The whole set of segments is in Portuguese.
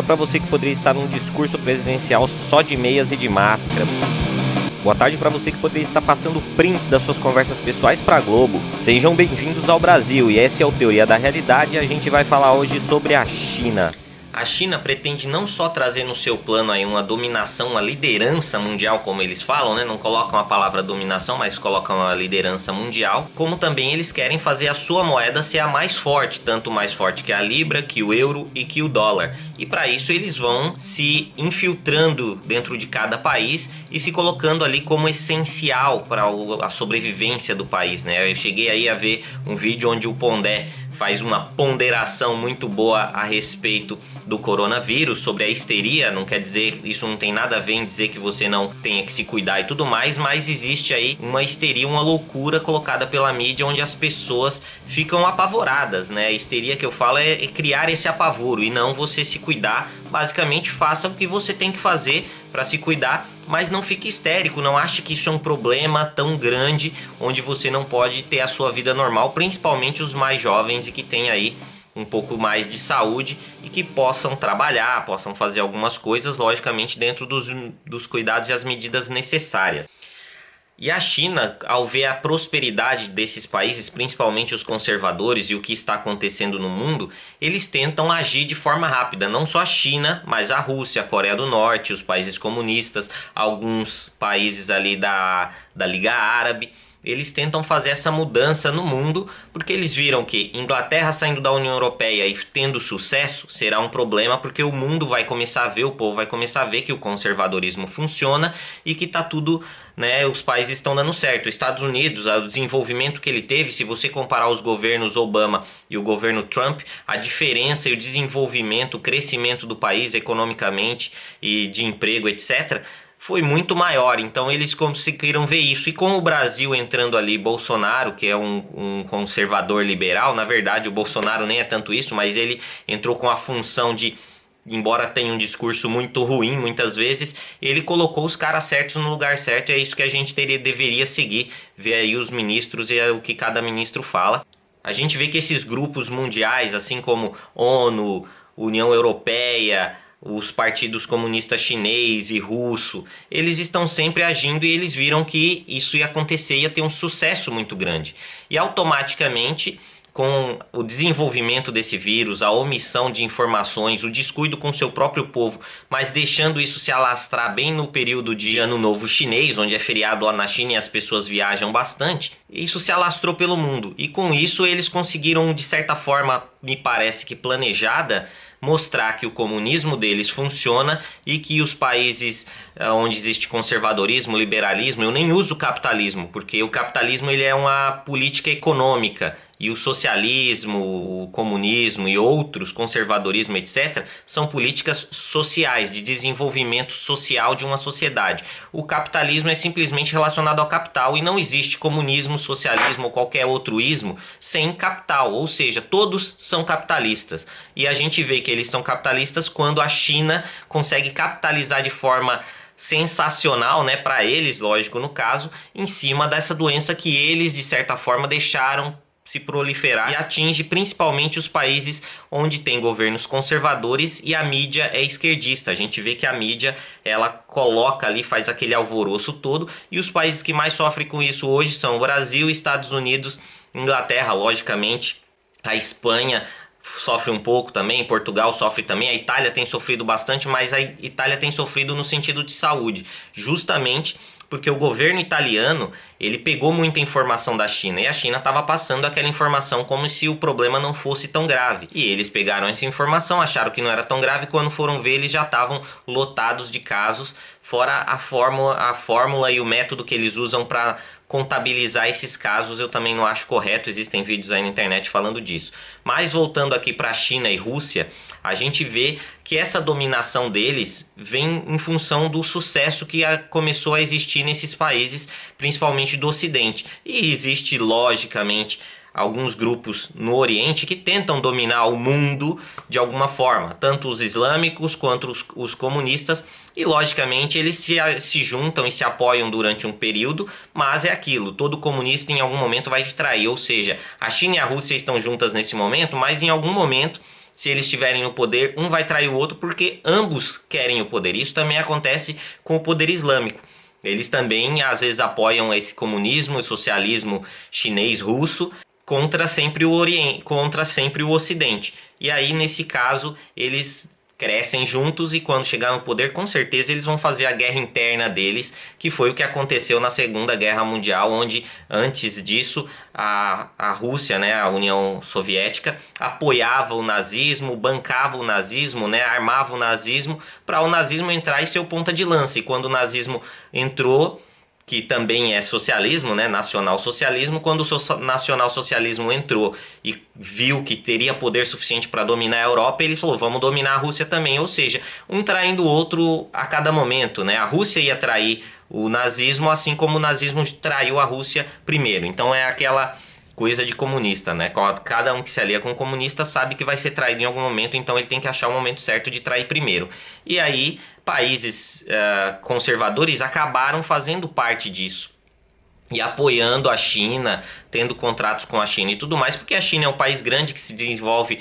Para você que poderia estar num discurso presidencial só de meias e de máscara. Boa tarde para você que poderia estar passando prints das suas conversas pessoais para a Globo. Sejam bem-vindos ao Brasil e essa é o Teoria da Realidade e a gente vai falar hoje sobre a China. A China pretende não só trazer no seu plano aí uma dominação, uma liderança mundial, como eles falam, né? Não colocam a palavra dominação, mas colocam a liderança mundial. Como também eles querem fazer a sua moeda ser a mais forte, tanto mais forte que a Libra, que o euro e que o dólar. E para isso eles vão se infiltrando dentro de cada país e se colocando ali como essencial para a sobrevivência do país, né? Eu cheguei aí a ver um vídeo onde o Pondé faz uma ponderação muito boa a respeito do coronavírus, sobre a histeria. Não quer dizer, isso não tem nada a ver em dizer que você não tenha que se cuidar e tudo mais, mas existe aí uma histeria, uma loucura colocada pela mídia onde as pessoas ficam apavoradas, né? A histeria que eu falo é criar esse apavoro e não você se cuidar. Basicamente, faça o que você tem que fazer para se cuidar, mas não fique histérico, não ache que isso é um problema tão grande onde você não pode ter a sua vida normal, principalmente os mais jovens e que têm aí um pouco mais de saúde e que possam trabalhar, possam fazer algumas coisas, logicamente dentro dos cuidados e as medidas necessárias. E a China, ao ver a prosperidade desses países, principalmente os conservadores e o que está acontecendo no mundo, eles tentam agir de forma rápida. Não só a China, mas a Rússia, a Coreia do Norte, os países comunistas, alguns países ali da Liga Árabe. Eles tentam fazer essa mudança no mundo porque eles viram que Inglaterra saindo da União Europeia e tendo sucesso será um problema, porque o mundo vai começar a ver, o povo vai começar a ver que o conservadorismo funciona e que tá tudo, né, os países estão dando certo. Os Estados Unidos, o desenvolvimento que ele teve, se você comparar os governos Obama e o governo Trump, a diferença e o desenvolvimento, o crescimento do país economicamente e de emprego, etc., foi muito maior. Então eles conseguiram ver isso. E com o Brasil entrando ali, Bolsonaro, que é um conservador liberal, na verdade o Bolsonaro nem é tanto isso, mas ele entrou com a função de, embora tenha um discurso muito ruim muitas vezes, ele colocou os caras certos no lugar certo, e é isso que a gente deveria seguir, ver aí os ministros e o que cada ministro fala. A gente vê que esses grupos mundiais, assim como ONU, União Europeia, os partidos comunistas chinês e russo, eles estão sempre agindo e eles viram que isso ia acontecer, ia ter um sucesso muito grande. E automaticamente, com o desenvolvimento desse vírus, a omissão de informações, o descuido com o seu próprio povo, mas deixando isso se alastrar bem no período de Ano Novo Chinês, onde é feriado lá na China e as pessoas viajam bastante, isso se alastrou pelo mundo. E com isso eles conseguiram, de certa forma, me parece que planejada, mostrar que o comunismo deles funciona e que os países onde existe conservadorismo, liberalismo, eu nem uso capitalismo, porque o capitalismo ele é uma política econômica e o socialismo, o comunismo e outros, conservadorismo, etc., são políticas sociais, de desenvolvimento social de uma sociedade. O capitalismo é simplesmente relacionado ao capital e não existe comunismo, socialismo ou qualquer outro ismo sem capital, ou seja, todos são capitalistas. E a gente vê que eles são capitalistas quando a China consegue capitalizar de forma sensacional, né, para eles, lógico, no caso, em cima dessa doença que eles, de certa forma, deixaram se proliferar e atinge principalmente os países onde tem governos conservadores e a mídia é esquerdista. A gente vê que a mídia, ela coloca ali, faz aquele alvoroço todo, e os países que mais sofrem com isso hoje são o Brasil, Estados Unidos, Inglaterra, logicamente, a Espanha sofre um pouco também, Portugal sofre também, a Itália tem sofrido bastante, mas a Itália tem sofrido no sentido de saúde, justamente porque o governo italiano, ele pegou muita informação da China e a China estava passando aquela informação como se o problema não fosse tão grave. E eles pegaram essa informação, acharam que não era tão grave, quando foram ver eles já estavam lotados de casos, fora a fórmula e o método que eles usam para contabilizar esses casos. Eu também não acho correto, existem vídeos aí na internet falando disso. Mas voltando aqui para a China e Rússia, a gente vê que essa dominação deles vem em função do sucesso que começou a existir nesses países, principalmente do Ocidente. E existe, logicamente, alguns grupos no Oriente que tentam dominar o mundo de alguma forma, tanto os islâmicos quanto os comunistas, e logicamente eles se juntam e se apoiam durante um período, mas é aquilo, todo comunista em algum momento vai te trair, ou seja, a China e a Rússia estão juntas nesse momento, mas em algum momento se eles estiverem no poder, um vai trair o outro porque ambos querem o poder. Isso também acontece com o poder islâmico. Eles também às vezes apoiam esse comunismo e socialismo chinês, russo, contra sempre o Oriente, contra sempre o Ocidente. E aí, nesse caso, eles crescem juntos e quando chegar no poder, com certeza eles vão fazer a guerra interna deles, que foi o que aconteceu na Segunda Guerra Mundial, onde antes disso a Rússia, né, a União Soviética, apoiava o nazismo, bancava o nazismo, né, armava o nazismo para o nazismo entrar e ser o ponta de lança. E quando o nazismo entrou, que também é socialismo, né, nacional-socialismo, quando o nacional-socialismo entrou e viu que teria poder suficiente para dominar a Europa, ele falou, vamos dominar a Rússia também, ou seja, um traindo o outro a cada momento, né? A Rússia ia trair o nazismo, assim como o nazismo traiu a Rússia primeiro. Então é aquela coisa de comunista, né? Cada um que se alia com um comunista sabe que vai ser traído em algum momento, então ele tem que achar o momento certo de trair primeiro. E aí, países conservadores acabaram fazendo parte disso e apoiando a China, tendo contratos com a China e tudo mais, porque a China é um país grande que se desenvolve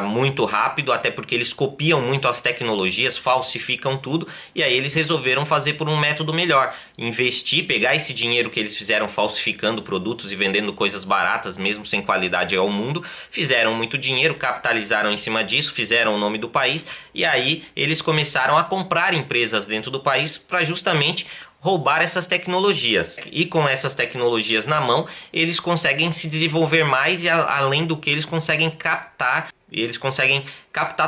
muito rápido, até porque eles copiam muito as tecnologias, falsificam tudo, e aí eles resolveram fazer por um método melhor, investir, pegar esse dinheiro que eles fizeram falsificando produtos e vendendo coisas baratas, mesmo sem qualidade ao mundo, fizeram muito dinheiro, capitalizaram em cima disso, fizeram o nome do país, e aí eles começaram a comprar empresas dentro do país para justamente roubar essas tecnologias. E com essas tecnologias na mão, eles conseguem se desenvolver mais e além do que eles conseguem captar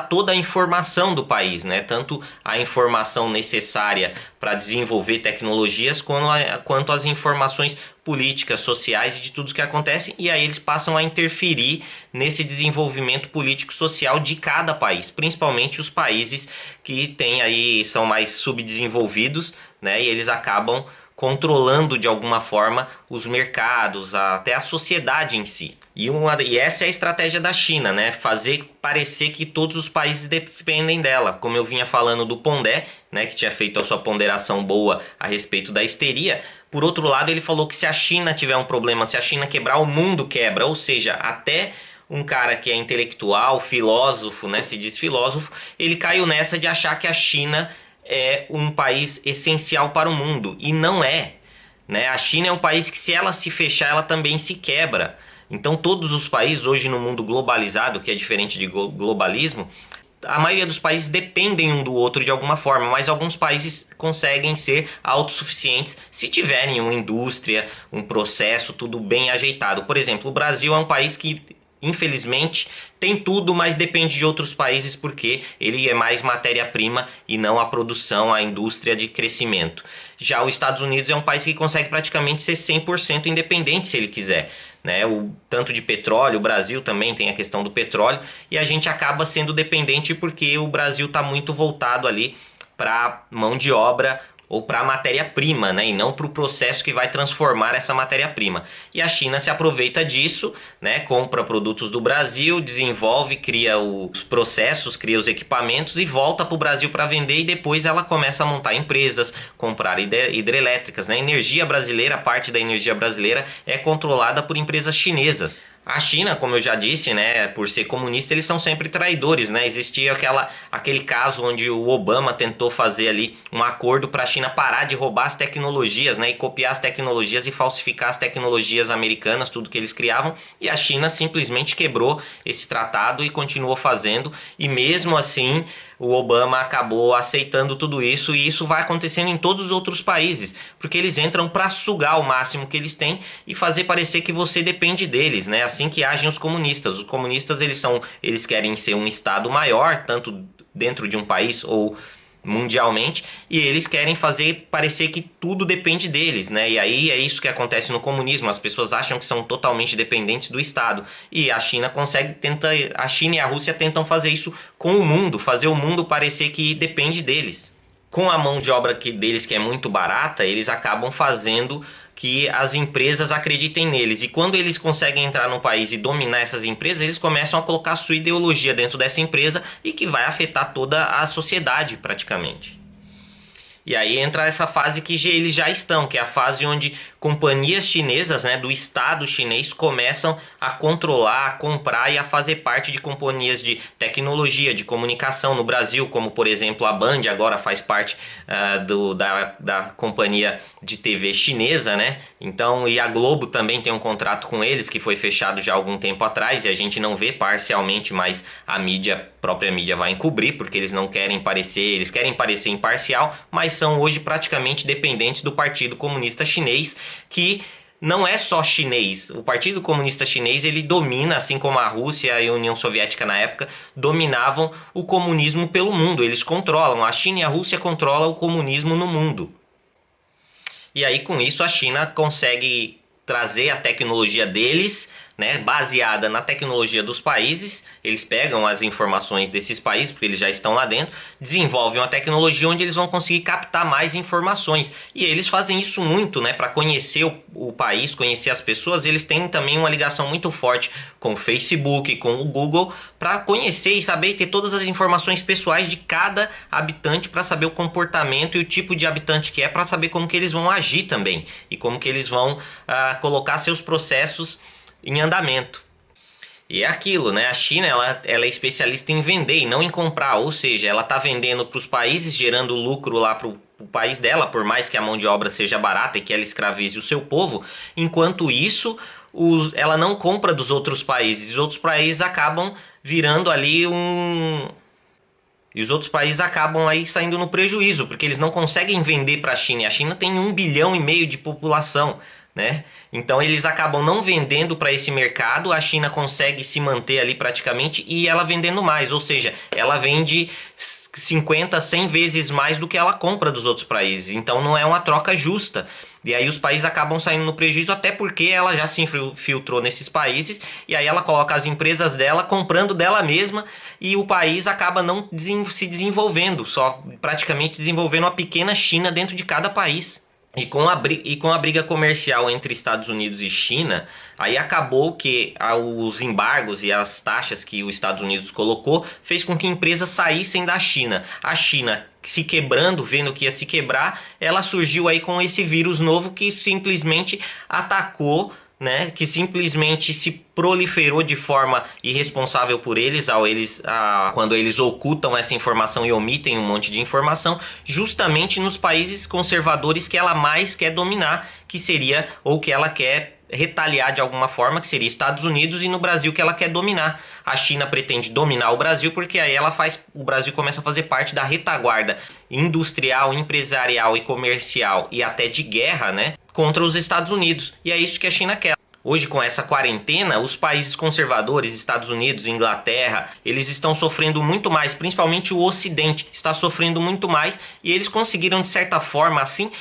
toda a informação do país, né? Tanto a informação necessária para desenvolver tecnologias quanto as informações políticas, sociais e de tudo que acontece, e aí eles passam a interferir nesse desenvolvimento político-social de cada país, principalmente os países que são mais subdesenvolvidos, né? E eles acabam controlando de alguma forma os mercados, até a sociedade em si. E essa é a estratégia da China, né? Fazer parecer que todos os países dependem dela. Como eu vinha falando do Pondé, né, que tinha feito a sua ponderação boa a respeito da histeria. Por outro lado, ele falou que se a China tiver um problema, se a China quebrar, o mundo quebra. Ou seja, até um cara que é intelectual, filósofo, né, se diz filósofo, ele caiu nessa de achar que a China é um país essencial para o mundo, e não é, né? A China é um país que, se ela se fechar, ela também se quebra. Então todos os países hoje no mundo globalizado, que é diferente de globalismo, a maioria dos países dependem um do outro de alguma forma, mas alguns países conseguem ser autossuficientes se tiverem uma indústria, um processo, tudo bem ajeitado. Por exemplo, o Brasil é um país que, infelizmente, tem tudo, mas depende de outros países porque ele é mais matéria-prima e não a produção, a indústria de crescimento. Já os Estados Unidos é um país que consegue praticamente ser 100% independente se ele quiser, né? O tanto de petróleo, o Brasil também tem a questão do petróleo, e a gente acaba sendo dependente porque o Brasil está muito voltado ali para mão de obra ou para a matéria-prima, né? E não para o processo que vai transformar essa matéria-prima. E a China se aproveita disso, né? Compra produtos do Brasil, desenvolve, cria os processos, cria os equipamentos e volta para o Brasil para vender, e depois ela começa a montar empresas, comprar hidrelétricas, né? A energia brasileira, parte da energia brasileira é controlada por empresas chinesas. A China, como eu já disse, né, por ser comunista, eles são sempre traidores, né? Existia aquele caso onde o Obama tentou fazer ali um acordo para a China parar de roubar as tecnologias, né, e copiar as tecnologias e falsificar as tecnologias americanas, tudo que eles criavam, e a China simplesmente quebrou esse tratado e continuou fazendo, e mesmo assim o Obama acabou aceitando tudo isso, e isso vai acontecendo em todos os outros países, porque eles entram para sugar o máximo que eles têm e fazer parecer que você depende deles, né? Assim que agem os comunistas. Os comunistas, eles querem ser um estado maior, tanto dentro de um país ou mundialmente, e eles querem fazer parecer que tudo depende deles, né? E aí é isso que acontece no comunismo. As pessoas acham que são totalmente dependentes do Estado, e a China a China e a Rússia tentam fazer isso com o mundo, fazer o mundo parecer que depende deles. Com a mão de obra deles, que é muito barata, eles acabam fazendo que as empresas acreditem neles. E quando eles conseguem entrar no país e dominar essas empresas, eles começam a colocar sua ideologia dentro dessa empresa, e que vai afetar toda a sociedade praticamente. E aí entra essa fase que eles já estão, que é a fase onde companhias chinesas, né, do Estado chinês começam a controlar, a comprar e a fazer parte de companhias de tecnologia, de comunicação no Brasil, como por exemplo a Band agora faz parte da companhia de TV chinesa, né? Então, e a Globo também tem um contrato com eles que foi fechado já há algum tempo atrás e a gente não vê parcialmente, mas a própria mídia vai encobrir, porque eles não querem parecer, eles querem parecer imparcial, mas são hoje praticamente dependentes do Partido Comunista Chinês, que não é só chinês. O Partido Comunista Chinês, ele domina, assim como a Rússia e a União Soviética na época, dominavam o comunismo pelo mundo. Eles controlam, a China e a Rússia controlam o comunismo no mundo. E aí com isso a China consegue trazer a tecnologia deles, né, baseada na tecnologia dos países. Eles pegam as informações desses países, porque eles já estão lá dentro, desenvolvem uma tecnologia onde eles vão conseguir captar mais informações. E eles fazem isso muito, né, para conhecer o país, conhecer as pessoas. Eles têm também uma ligação muito forte com o Facebook, com o Google, para conhecer e saber e ter todas as informações pessoais de cada habitante, para saber o comportamento e o tipo de habitante que é, para saber como que eles vão agir também e como que eles vão colocar seus processos em andamento. E é aquilo, né? A China ela é especialista em vender e não em comprar, ou seja, ela está vendendo para os países, gerando lucro lá para o país dela, por mais que a mão de obra seja barata e que ela escravize o seu povo. Enquanto isso, ela não compra dos outros países. Os outros países acabam virando ali E os outros países acabam aí saindo no prejuízo, porque eles não conseguem vender para a China. E a China tem 1,5 bilhão de população, né? Então eles acabam não vendendo para esse mercado, a China consegue se manter ali praticamente e ela vendendo mais, ou seja, ela vende 50, 100 vezes mais do que ela compra dos outros países. Então não é uma troca justa. E aí os países acabam saindo no prejuízo, até porque ela já se infiltrou nesses países e aí ela coloca as empresas dela comprando dela mesma e o país acaba não se desenvolvendo, só praticamente desenvolvendo uma pequena China dentro de cada país. E com a briga comercial entre Estados Unidos e China, aí acabou que os embargos e as taxas que os Estados Unidos colocou fez com que empresas saíssem da China. A China se quebrando, vendo que ia se quebrar, ela surgiu aí com esse vírus novo que simplesmente atacou, né, que simplesmente se proliferou de forma irresponsável por eles, quando eles ocultam essa informação e omitem um monte de informação, justamente nos países conservadores que ela mais quer dominar, que seria, ou que ela quer retaliar de alguma forma, que seria Estados Unidos, e no Brasil que ela quer dominar. A China pretende dominar o Brasil porque aí o Brasil começa a fazer parte da retaguarda industrial, empresarial e comercial e até de guerra, né, contra os Estados Unidos. E é isso que a China quer. Hoje, com essa quarentena, os países conservadores, Estados Unidos, Inglaterra, eles estão sofrendo muito mais, principalmente o Ocidente está sofrendo muito mais, e eles conseguiram, de certa forma, assim,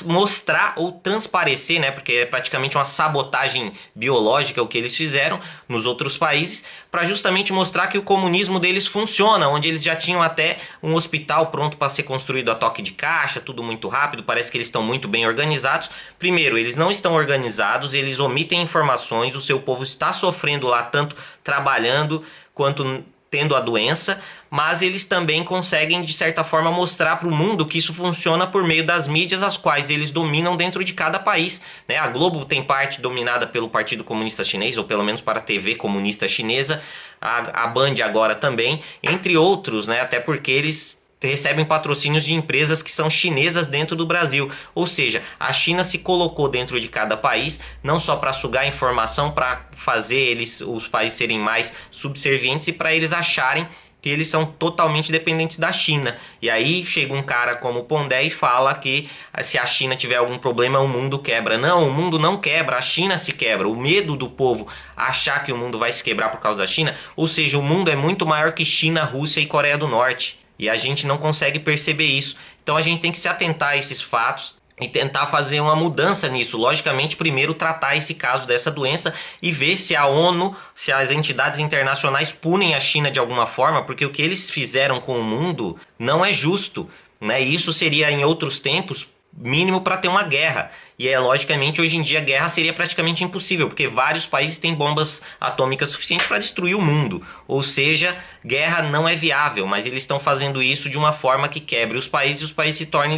mostrar ou transparecer, né, porque é praticamente uma sabotagem biológica o que eles fizeram nos outros países, para justamente mostrar que o comunismo deles funciona, onde eles já tinham até um hospital pronto para ser construído a toque de caixa, tudo muito rápido, parece que eles estão muito bem organizados. Primeiro, eles não estão organizados, eles omitem informações, o seu povo está sofrendo lá, tanto trabalhando quanto tendo a doença, mas eles também conseguem, de certa forma, mostrar para o mundo que isso funciona por meio das mídias, as quais eles dominam dentro de cada país, né? A Globo tem parte dominada pelo Partido Comunista Chinês, ou pelo menos para a TV comunista chinesa, a Band agora também, entre outros, né? Até porque eles recebem patrocínios de empresas que são chinesas dentro do Brasil. Ou seja, a China se colocou dentro de cada país, não só para sugar informação, para fazer os países serem mais subservientes e para eles acharem que eles são totalmente dependentes da China. E aí chega um cara como o Pondé e fala que se a China tiver algum problema, o mundo quebra. Não, o mundo não quebra, a China se quebra. O medo do povo achar que o mundo vai se quebrar por causa da China, ou seja, o mundo é muito maior que China, Rússia e Coreia do Norte. E a gente não consegue perceber isso. Então a gente tem que se atentar a esses fatos e tentar fazer uma mudança nisso. Logicamente, primeiro tratar esse caso dessa doença e ver se a ONU, se as entidades internacionais punem a China de alguma forma, porque o que eles fizeram com o mundo não é justo, né? Isso seria em outros tempos mínimo para ter uma guerra. E logicamente hoje em dia a guerra seria praticamente impossível, porque vários países têm bombas atômicas suficientes para destruir o mundo. Ou seja, guerra não é viável, mas eles estão fazendo isso de uma forma que quebre os países e os países se tornem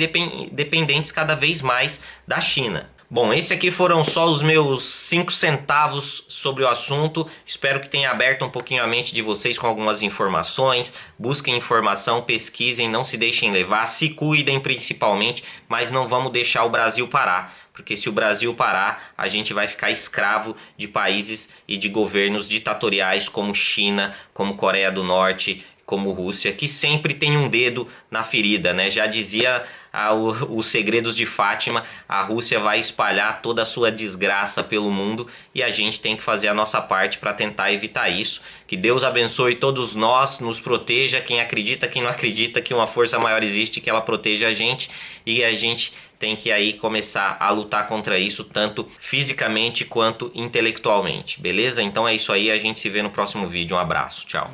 dependentes cada vez mais da China. Bom, esse aqui foram só os meus 5 centavos sobre o assunto. Espero que tenha aberto um pouquinho a mente de vocês com algumas informações. Busquem informação, pesquisem, não se deixem levar, se cuidem principalmente, mas não vamos deixar o Brasil parar. Porque se o Brasil parar, a gente vai ficar escravo de países e de governos ditatoriais como China, como Coreia do Norte, como Rússia, que sempre tem um dedo na ferida, né? Já dizia os Segredos de Fátima, a Rússia vai espalhar toda a sua desgraça pelo mundo e a gente tem que fazer a nossa parte para tentar evitar isso. Que Deus abençoe todos nós, nos proteja, quem acredita, quem não acredita que uma força maior existe, que ela proteja a gente, e a gente tem que aí começar a lutar contra isso, tanto fisicamente quanto intelectualmente, beleza? Então é isso aí, a gente se vê no próximo vídeo. Um abraço, tchau.